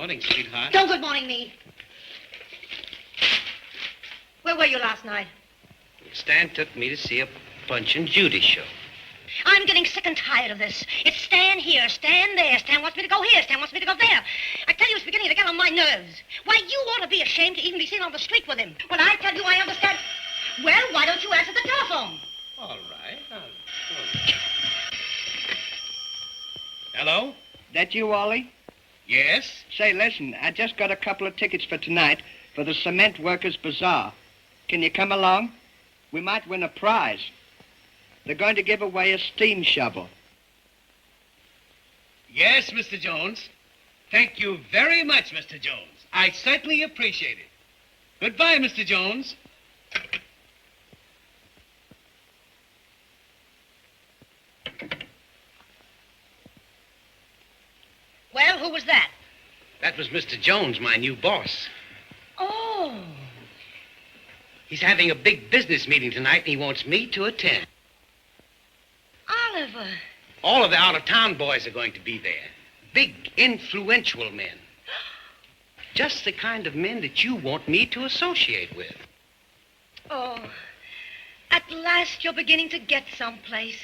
morning, sweetheart. Don't good morning me. Where were you last night? Stan took me to see a Punch and Judy show. I'm getting sick and tired of this. It's Stan here, Stan there. Stan wants me to go here, Stan wants me to go there. I tell you, it's beginning to get on my nerves. Why, you ought to be ashamed to even be seen on the street with him. When I tell you I understand... Well, why don't you answer the telephone? All right. Hello? That you, Ollie? Yes? Say, listen, I just got a couple of tickets for tonight for the Cement Workers' Bazaar. Can you come along? We might win a prize. They're going to give away a steam shovel. Yes, Mr. Jones. Thank you very much, Mr. Jones. I certainly appreciate it. Goodbye, Mr. Jones. Well, who was that? That was Mr. Jones, my new boss. Oh. He's having a big business meeting tonight, and he wants me to attend. Oliver. All of the out-of-town boys are going to be there. Big, influential men. Just the kind of men that you want me to associate with. Oh. At last you're beginning to get someplace.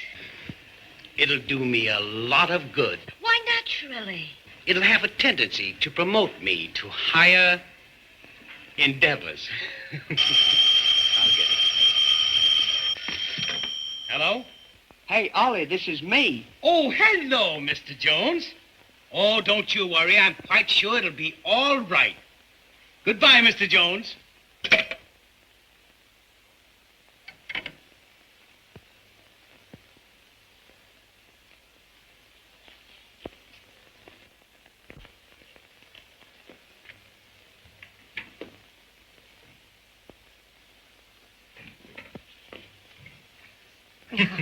It'll do me a lot of good. Why, naturally. It'll have a tendency to promote me to higher endeavors. I'll get it. Hello? Hey, Ollie, this is me. Oh, hello, Mr. Jones. Oh, don't you worry. I'm quite sure it'll be all right. Goodbye, Mr. Jones.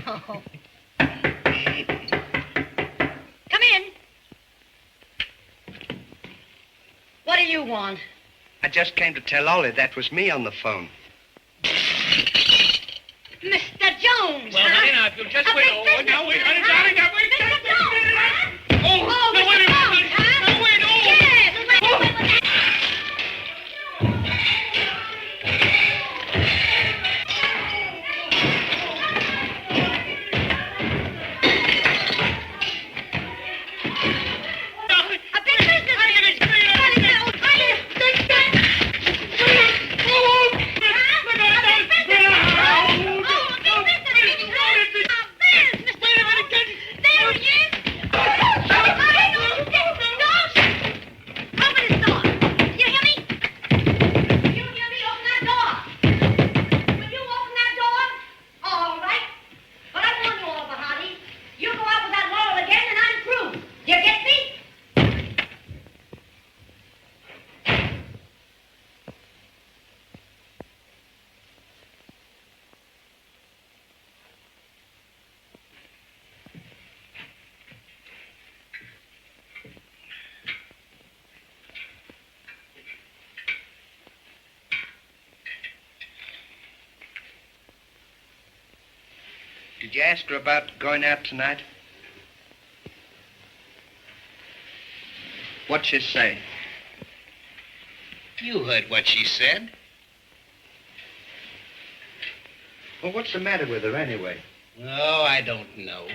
Oh. Come in. What do you want? I just came to tell Ollie that was me on the phone. Mr. Jones, Well, huh? honey, now, if you'll just A wait. big Oh, business now, wait, man, honey, huh? darling, now, wait. Mr. Jones, huh? Oh, Oh, no, Mr. wait a minute. Jones, huh? No, wait, oh. Yes, wait, wait, wait, wait. A big business man. You go out with that Laurel again and I'm through. You get me? Did you ask her about going out tonight? What'd she say? You heard what she said. Well, what's the matter with her anyway? Oh, I don't know.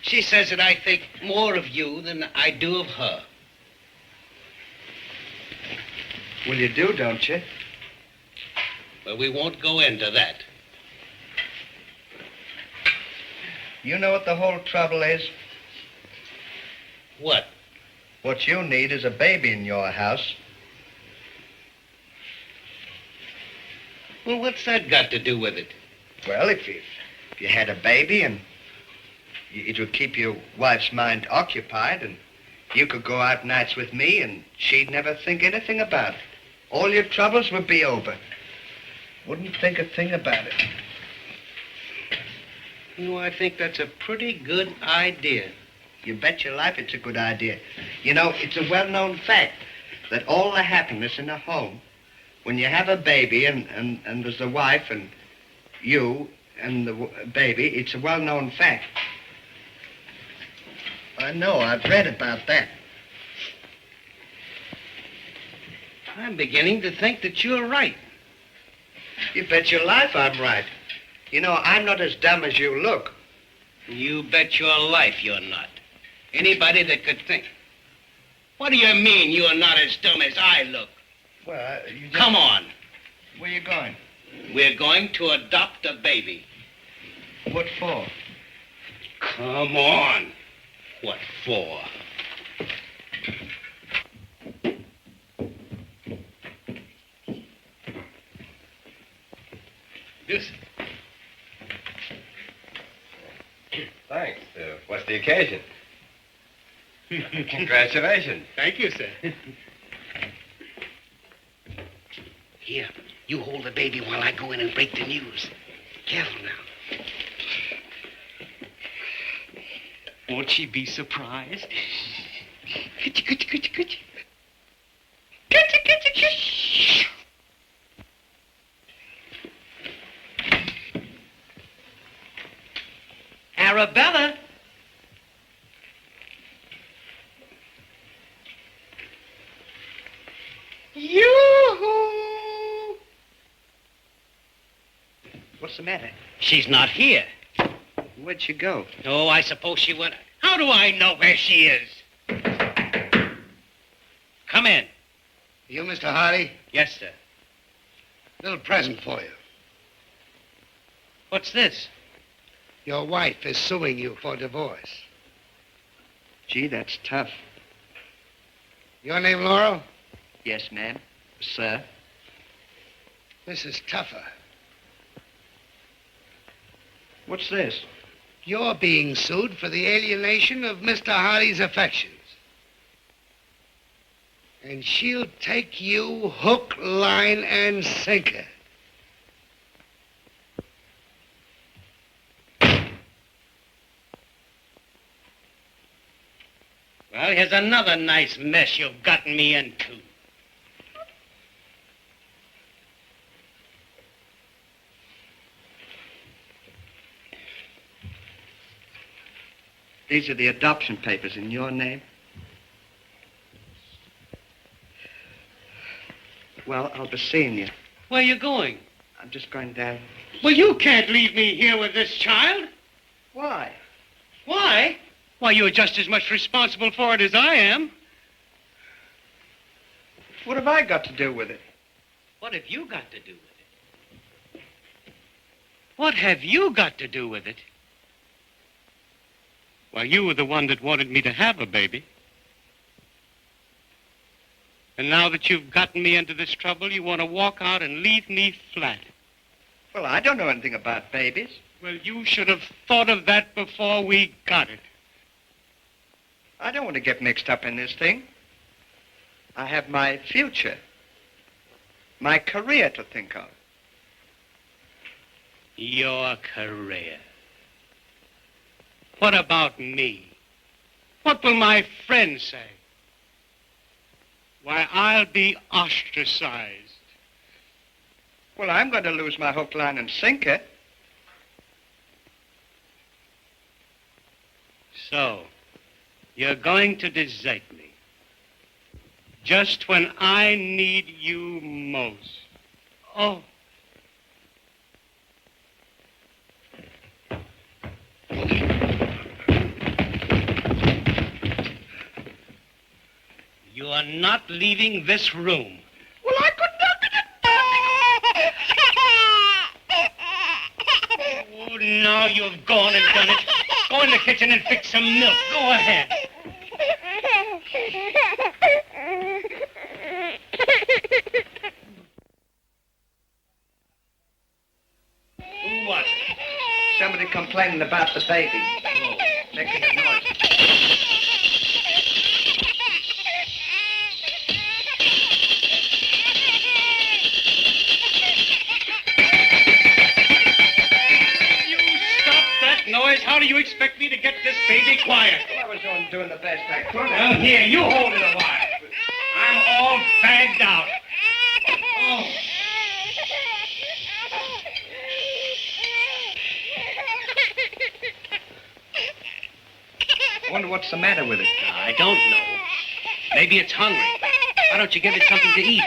She says that I think more of you than I do of her. Well, you do, don't you? But we won't go into that. You know what the whole trouble is? What? What you need is a baby in your house. Well, what's that got to do with it? Well, if you had a baby and it would keep your wife's mind occupied and you could go out nights with me and she'd never think anything about it. All your troubles would be over. Wouldn't think a thing about it. You know, I think that's a pretty good idea. You bet your life it's a good idea. You know, it's a well-known fact that all the happiness in a home, when you have a baby and there's a wife and you and the baby, it's a well-known fact. I know, I've read about that. I'm beginning to think that you're right. You bet your life I'm right. You know, I'm not as dumb as you look. You bet your life you're not. Anybody that could think. What do you mean you're not as dumb as I look? Well, you just... Come on. Where you going? We're going to adopt a baby. What for? Come on. What for? This. Thanks. What's the occasion? Congratulations. Thank you, sir. Here, you hold the baby while I go in and break the news. Careful now. Won't she be surprised? Kitty, kitty, kitty, kitty. Kitty, kitty, kitty. Arabella. Yoo-hoo! What's the matter? She's not here. Where'd she go? Oh, I suppose she went. How do I know where she is? Come in. You, Mr. Hardy? Yes, sir. Little present for you. What's this? Your wife is suing you for divorce. Gee, that's tough. Your name, Laurel? Yes, ma'am. Sir? This is tougher. What's this? You're being sued for the alienation of Mr. Hardy's affections. And she'll take you hook, line, and sinker. Well, here's another nice mess you've gotten me into. These are the adoption papers in your name. Well, I'll be seeing you. Where are you going? I'm just going down. Well, you can't leave me here with this child. Why? Why? Why, you're just as much responsible for it as I am. What have I got to do with it? What have you got to do with it? What have you got to do with it? Well, you were the one that wanted me to have a baby. And now that you've gotten me into this trouble, you want to walk out and leave me flat. Well, I don't know anything about babies. Well, you should have thought of that before we got it. I don't want to get mixed up in this thing. I have my future, my career to think of. Your career. What about me? What will my friends say? Why, I'll be ostracized. Well, I'm going to lose my hook, line, and sinker. So, you're going to desert me. Just when I need you most. Oh. You are not leaving this room. Well, I could not. Oh, now you've gone and done it. Go in the kitchen and fix some milk. Go ahead. Who was it? Somebody complaining about the baby. Oh. Making a noise. Noise, how do you expect me to get this baby quiet? Well, I was doing the best I could. Well, here, you hold it a while. I'm all fagged out. Oh. I wonder what's the matter with it. I don't know. Maybe it's hungry. Why don't you give it something to eat?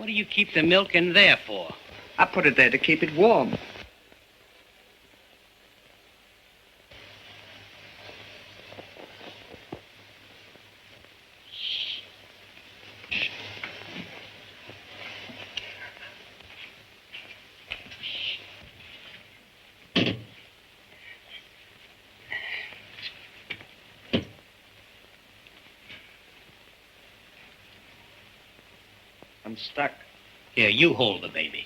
do you keep the milk in there for? I put it there to keep it warm. I'm stuck. Here, you hold the baby.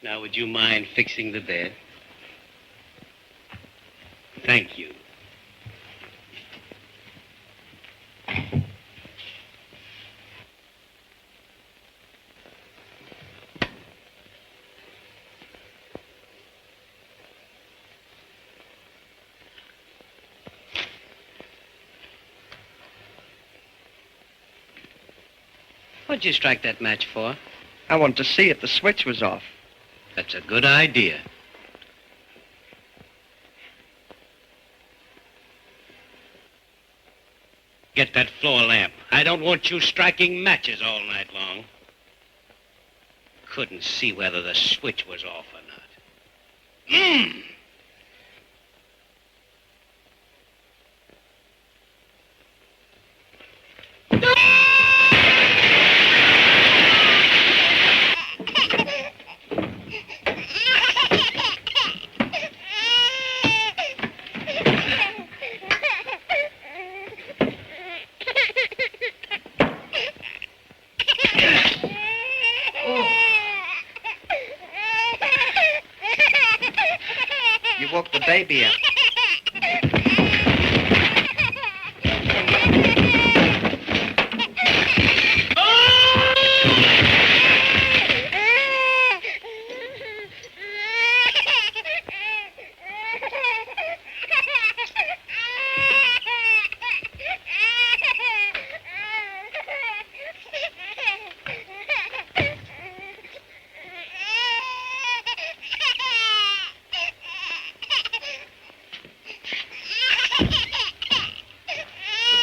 Now, would you mind fixing the bed? Thank you. What'd you strike that match for? I wanted to see if the switch was off. That's a good idea. Get that floor lamp. I don't want you striking matches all night long. Couldn't see whether the switch was off or not. You woke the baby up.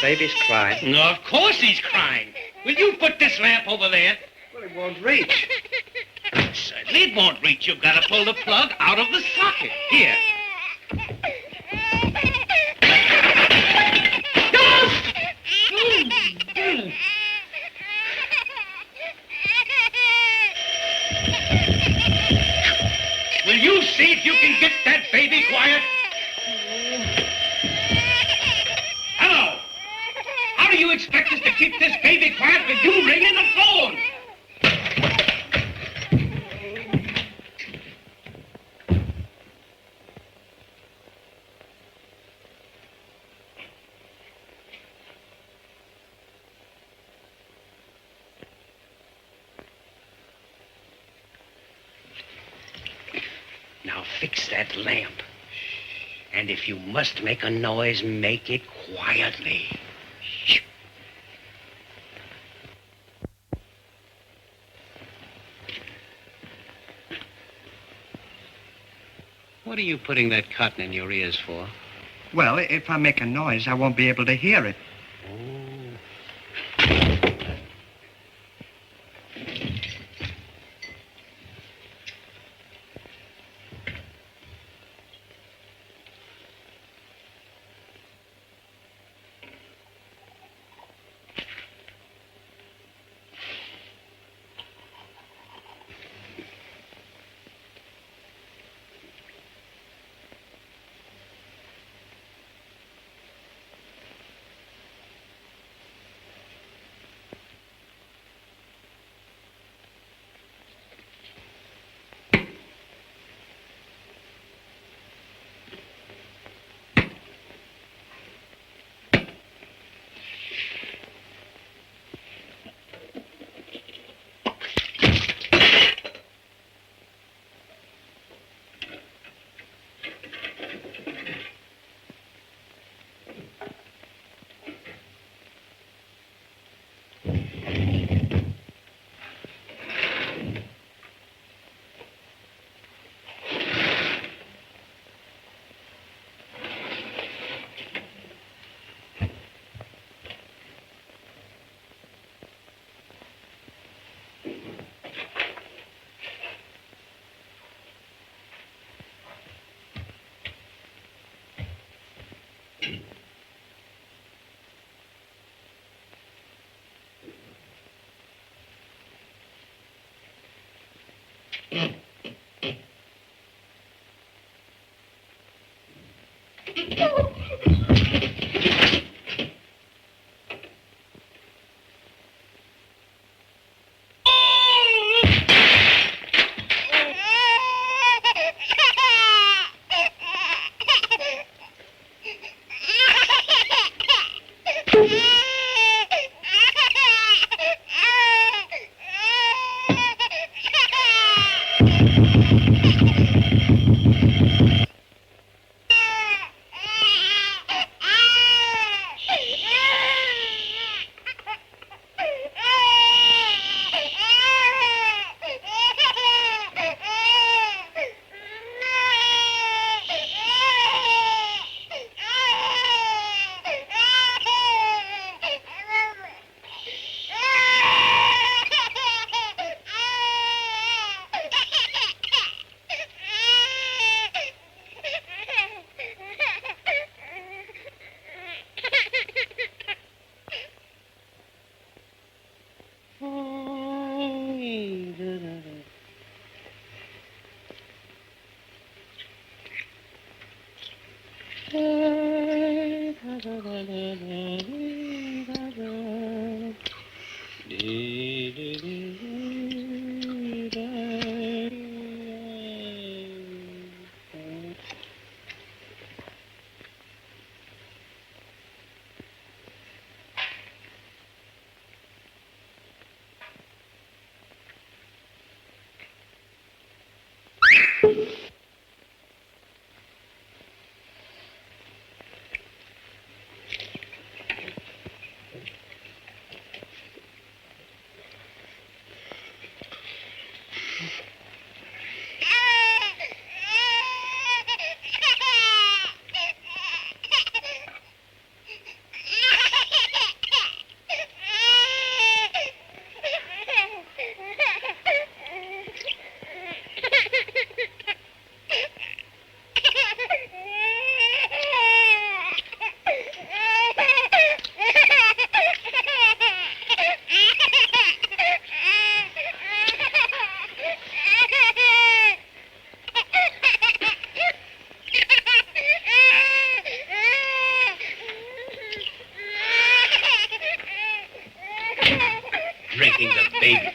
The baby's crying. No, of course he's crying. Will you put this lamp over there? Well, it won't reach. Certainly it won't reach. You've got to pull the plug out of the socket. Here. Will you see if you can get that baby quiet? Hello. How do you expect us to keep this baby quiet with you ringing the phone? Now fix that lamp. And if you must make a noise, make it quietly. Shh. What are you putting that cotton in your ears for? Well, if I make a noise, I won't be able to hear it. drinking the baby.